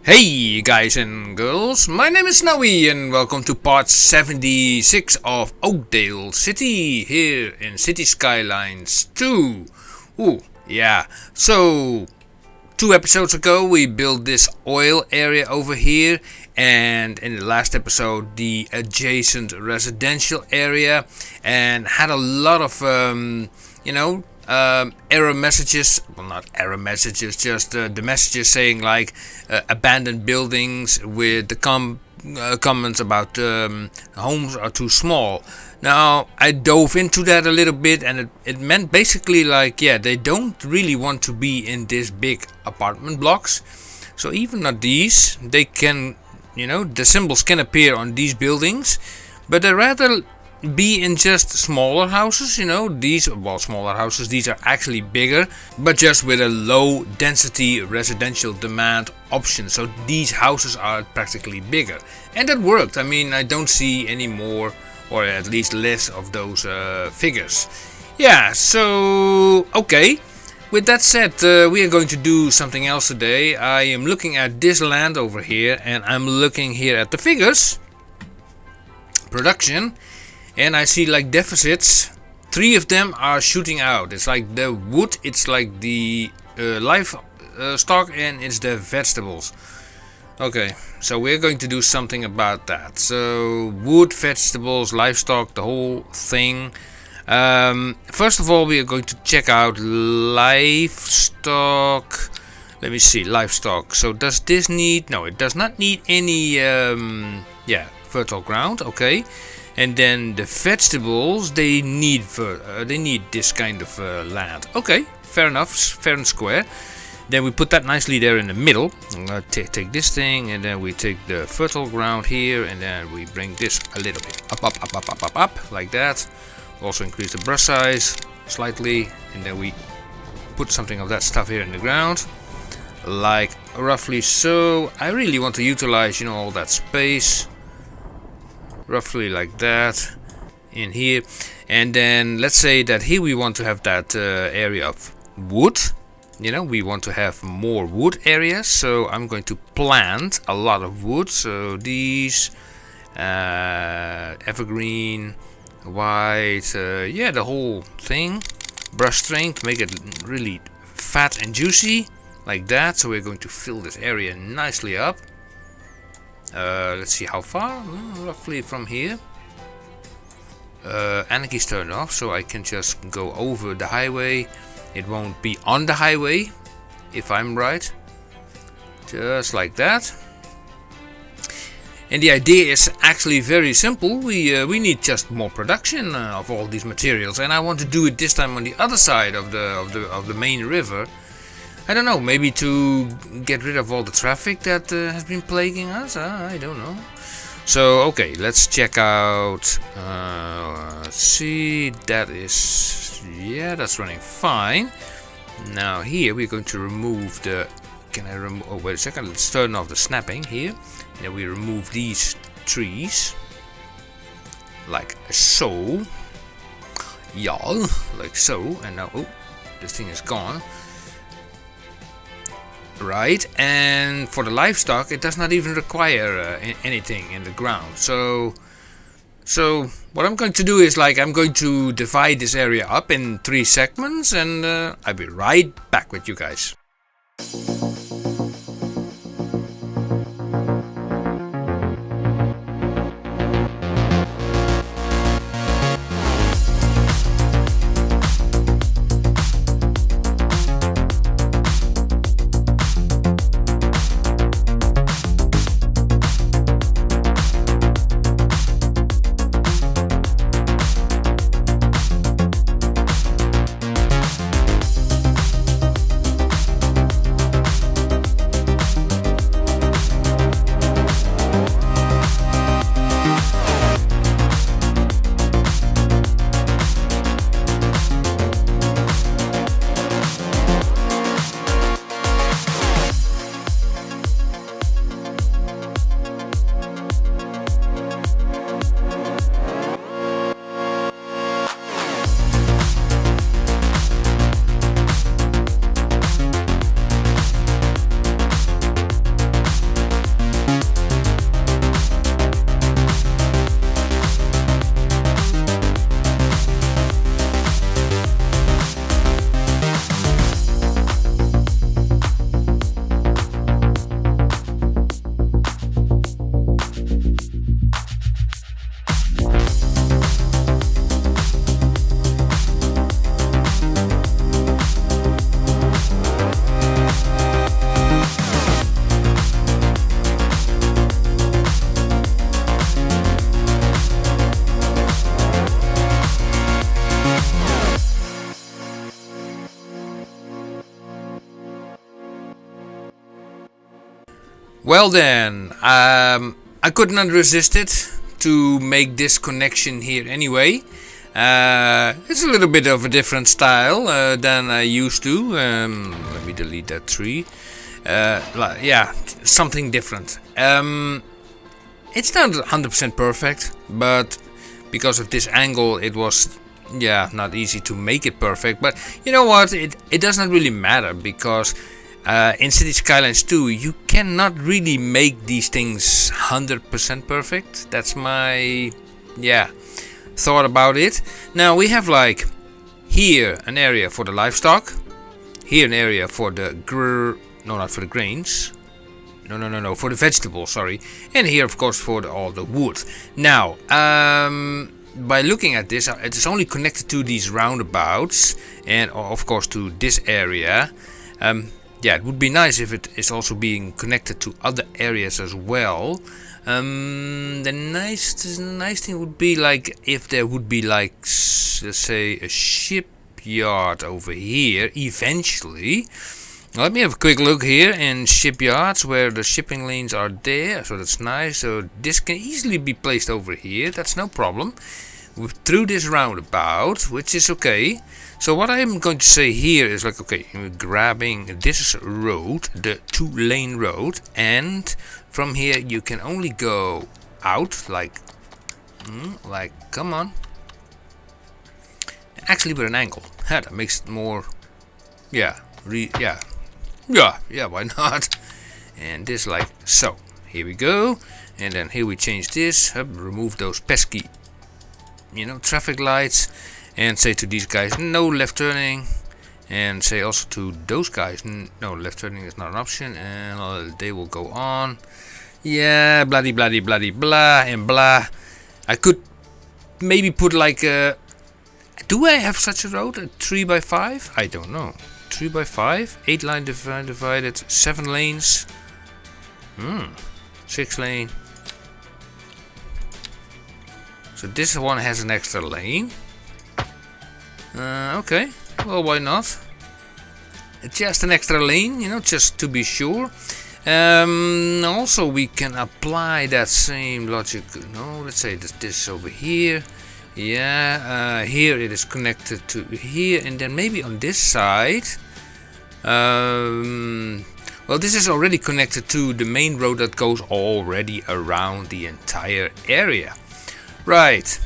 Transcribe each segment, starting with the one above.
Hey guys and girls, my name is Snowy and welcome to part 76 of Oakdale City here in Cities Skylines 2. Ooh, yeah, so 2 episodes ago we built this oil area over here, and in the last episode the adjacent residential area, and had a lot of error messages. Well, not error messages, just the messages saying like abandoned buildings with the comments about homes are too small. Now I dove into that a little bit, and it meant basically like, yeah, they don't really want to be in this big apartment blocks. So even on these, they can, the symbols can appear on these buildings, but they rather be in just smaller houses. Smaller houses, these are actually bigger, but just with a low density residential demand option. So these houses are practically bigger, and that worked. I mean, I don't see any more, or at least less of those figures. Yeah, so okay. With that said, we are going to do something else today. I am looking at this land over here, and I'm looking here at the figures, production, and I see like deficits. 3 of them are shooting out. It's like the wood, it's like the livestock, and it's the vegetables. Okay, so we're going to do something about that. So wood, vegetables, livestock, the whole thing. First of all, we are going to check out livestock. Let me see, livestock. So does this need? No, it does not need any fertile ground. Okay. And then the vegetables, they need this kind of land. Okay, fair enough, fair and square. Then we put that nicely there in the middle. I'm gonna take this thing, and then we take the fertile ground here, and then we bring this a little bit up, like that. Also increase the brush size slightly, and then we put something of that stuff here in the ground, like roughly so. I really want to utilize, all that space. Roughly like that in here, and then let's say that here we want to have that area of wood. We want to have more wood areas, so I'm going to plant a lot of wood. So these evergreen, white, the whole thing, brush string to make it really fat and juicy like that. So we're going to fill this area nicely up. Let's see how far, roughly from here. Anarchy's turned off, so I can just go over the highway. It won't be on the highway, if I'm right. Just like that. And the idea is actually very simple. We need just more production of all these materials, and I want to do it this time on the other side of the main river. I don't know, maybe to get rid of all the traffic that has been plaguing us. I don't know. So, okay, let's check out. See, that's running fine. Now here we're going to remove the. Can I remove? Oh, wait a second. Let's turn off the snapping here. And then we remove these trees, like so. Y'all, like so. And now, oh, this thing is gone. Right, and for the livestock, it does not even require anything in the ground. So what I'm going to do is I'm going to divide this area up in 3 segments, and I'll be right back with you guys. Well then, I could not resist it to make this connection here anyway. It's a little bit of a different style than I used to. Let me delete that tree. Yeah, something different. It's not 100% perfect, but because of this angle it was not easy to make it perfect. But you know what, it does not really matter, because in Cities Skylines 2 you cannot really make these things 100% perfect. That's my thought about it. Now we have like here an area for the livestock, here an area for the not for the grains, for the vegetables, sorry, and here of course for all the wood. Now by looking at this, it is only connected to these roundabouts and of course to this area. It would be nice if it is also being connected to other areas as well. The nice thing would be like if there would be like, let's say, a shipyard over here eventually. Let me have a quick look here in shipyards where the shipping lanes are there. So that's nice. So this can easily be placed over here. That's no problem. Through this roundabout, which is okay. So what I'm going to say here is like, okay, we're grabbing this road, the 2-lane road, and from here you can only go out like come on. Actually with an angle. That makes it more, why not? And this like so. Here we go. And then here we change this, remove those pesky, traffic lights, and say to these guys, no left turning, and say also to those guys, no, left turning is not an option, and they will go on. Yeah, bloody blah and blah. I could maybe put like a, do I have such a road, a 3x5? I don't know. 3x5, 8-line divided, 7 lanes, 6 lane. So this one has an extra lane. Okay, well, why not? Just an extra lane, just to be sure. Also we can apply that same logic. No, let's say this over here. Here it is connected to here, and then maybe on this side. Well, this is already connected to the main road that goes already around the entire area. Right.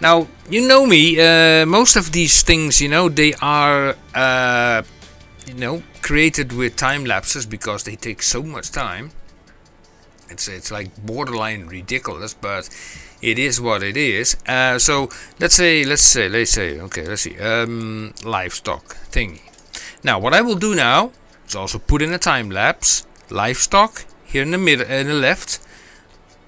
Now, you know me, most of these things, they are, created with time lapses because they take so much time. It's like borderline ridiculous, but it is what it is. So let's see, livestock thingy. Now, what I will do now is also put in a time lapse, livestock here in the middle, in the left,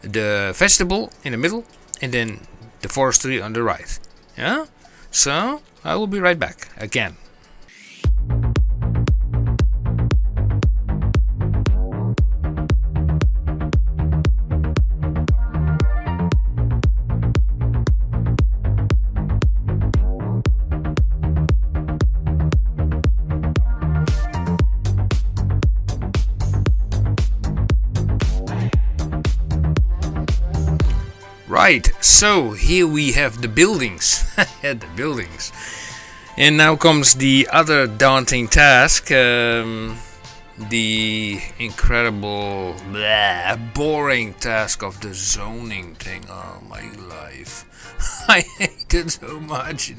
the vegetable in the middle, and then the forestry on the right. Yeah? So I will be right back again. Right, so here we have the buildings. The buildings. And now comes the other daunting task. The incredible, boring task of the zoning thing. Oh, my life. I hate it so much,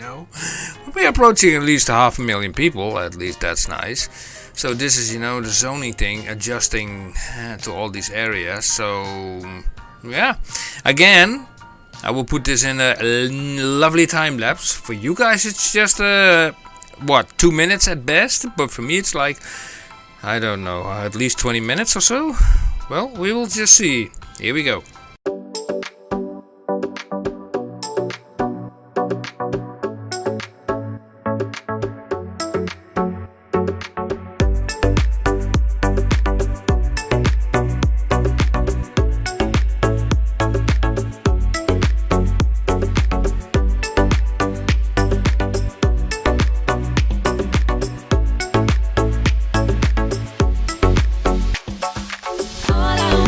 We're approaching at least 500,000 people. At least that's nice. So this is, the zoning thing, adjusting to all these areas. So, yeah. Again, I will put this in a lovely time lapse. For you guys it's just 2 minutes at best, but for me it's like, I don't know, at least 20 minutes or so. Well, we will just see. Here we go. All I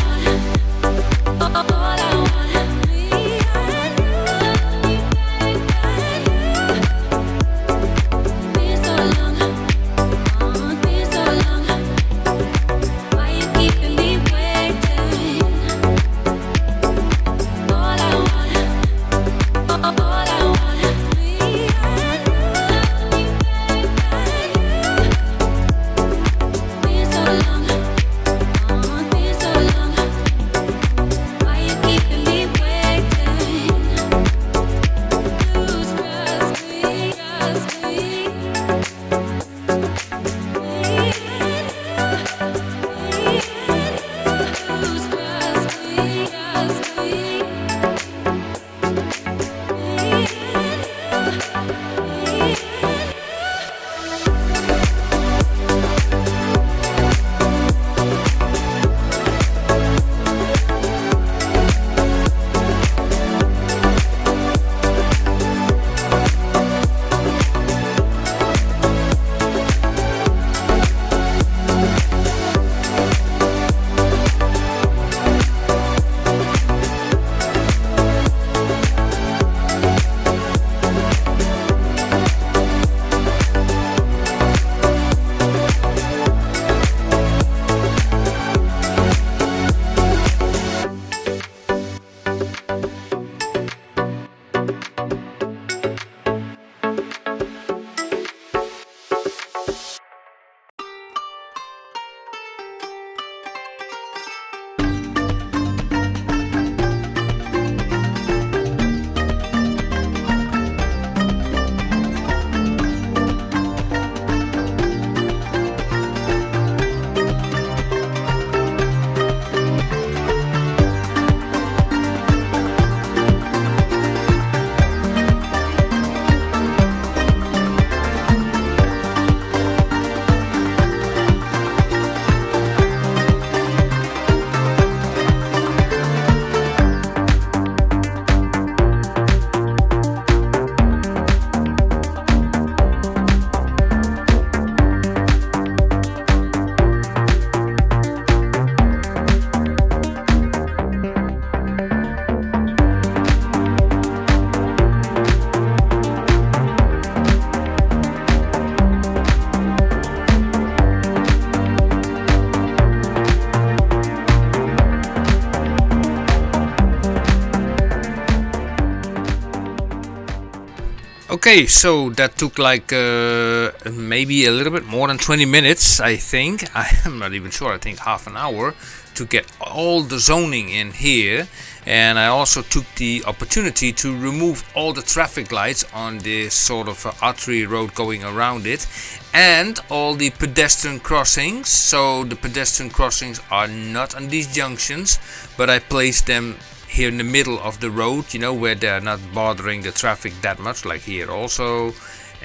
Okay, so that took like maybe a little bit more than 20 minutes, I think. I'm not even sure, I think half an hour to get all the zoning in here. And I also took the opportunity to remove all the traffic lights on this sort of artery road going around it, and all the pedestrian crossings. So the pedestrian crossings are not on these junctions, but I placed them here in the middle of the road, you know, where they're not bothering the traffic that much, like here also,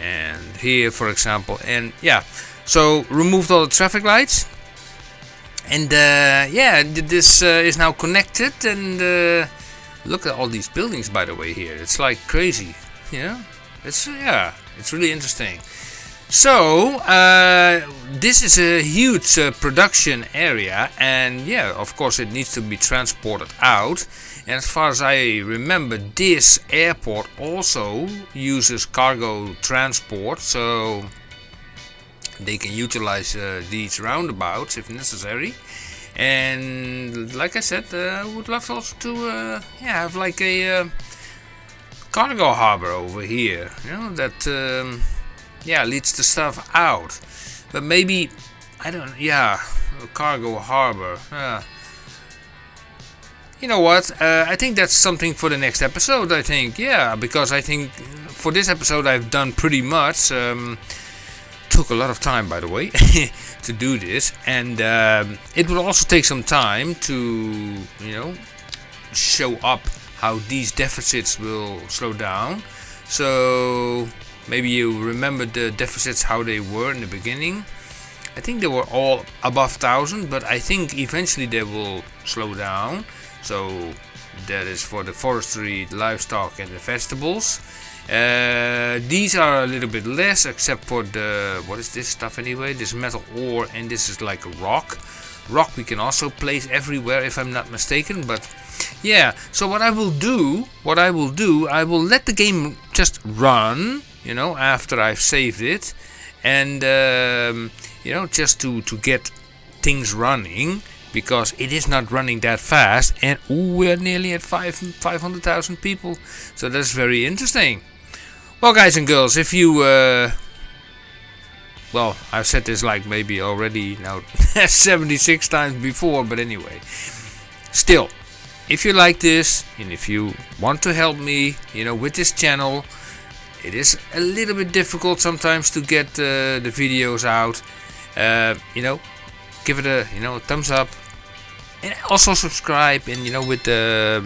and here for example. And yeah, so removed all the traffic lights. And yeah, this is now connected, and look at all these buildings, by the way, here. It's like crazy, you know. It's it's really interesting. So this is a huge production area, and yeah, of course it needs to be transported out. And as far as I remember, this airport also uses cargo transport, so they can utilize these roundabouts if necessary. And like I said, I would love also to yeah, have like a cargo harbor over here, you know, that yeah, leads the stuff out. But maybe, I don't, yeah, a cargo harbor. You know what, I think that's something for the next episode, I think. Yeah, because I think for this episode I've done pretty much. Took a lot of time, by the way, to do this, and it will also take some time to, you know, show up how these deficits will slow down. So maybe you remember the deficits, how they were in the beginning. I think they were all above 1,000, but I think eventually they will slow down. So that is for the forestry, the livestock, and the vegetables. These are a little bit less, except for the, what is this stuff anyway? This metal ore, and this is like a rock. Rock we can also place everywhere, if I'm not mistaken. But yeah, so what I will do, I will let the game just run, you know, after I've saved it, and you know, just to get things running, because it is not running that fast. And ooh, we're nearly at 500,000 people, so that's very interesting. Well, guys and girls, if you, well, I've said this like maybe already now 76 times before, but anyway, still, if you like this, and if you want to help me, you know, with this channel, it is a little bit difficult sometimes to get the videos out, you know, give it a, you know, a thumbs up, and also subscribe, and, you know, with the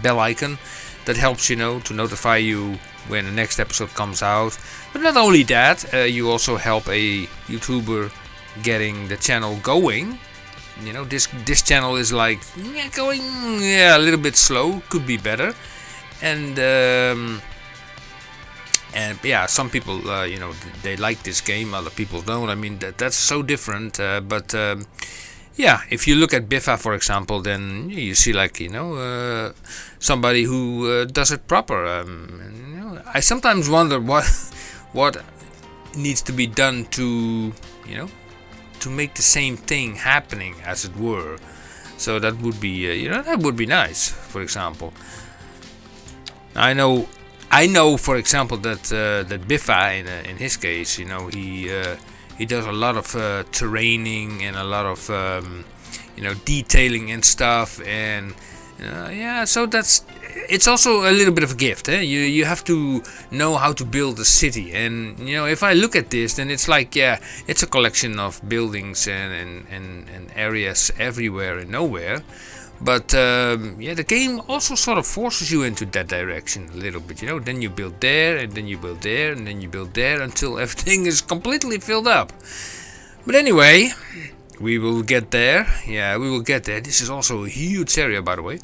bell icon, that helps, you know, to notify you when the next episode comes out. But not only that, you also help a YouTuber getting the channel going. You know, this channel is like going a little bit slow, could be better. And yeah, some people you know, they like this game, other people don't. I mean, that's so different. But yeah, if you look at Biffa, for example, then you see, like, you know, somebody who does it proper. And, you know, I sometimes wonder what needs to be done to, you know, to make the same thing happening, as it were. So that would be, you know, that would be nice. For example, I know, for example, that that Biffa, in his case, you know, he does a lot of terraining and a lot of you know, detailing and stuff, and yeah, so it's also a little bit of a gift. You have to know how to build a city, and you know, if I look at this, then it's like, yeah, it's a collection of buildings and areas everywhere and nowhere. But yeah, the game also sort of forces you into that direction a little bit, you know. Then you build there, and then you build there, and then you build there, until everything is completely filled up. But anyway, we will get there. Yeah, we will get there. This is also a huge area, by the way.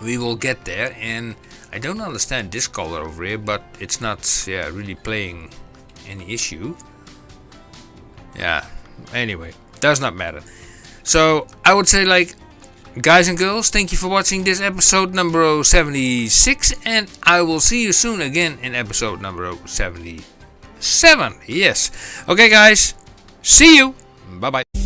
We will get there, and I don't understand this color over here, but it's not, yeah, really playing any issue. Yeah, anyway, does not matter. So I would say, like, guys and girls, thank you for watching this episode number 76, and I will see you soon again in episode number 77. Yes. Okay, guys. See you. Bye bye.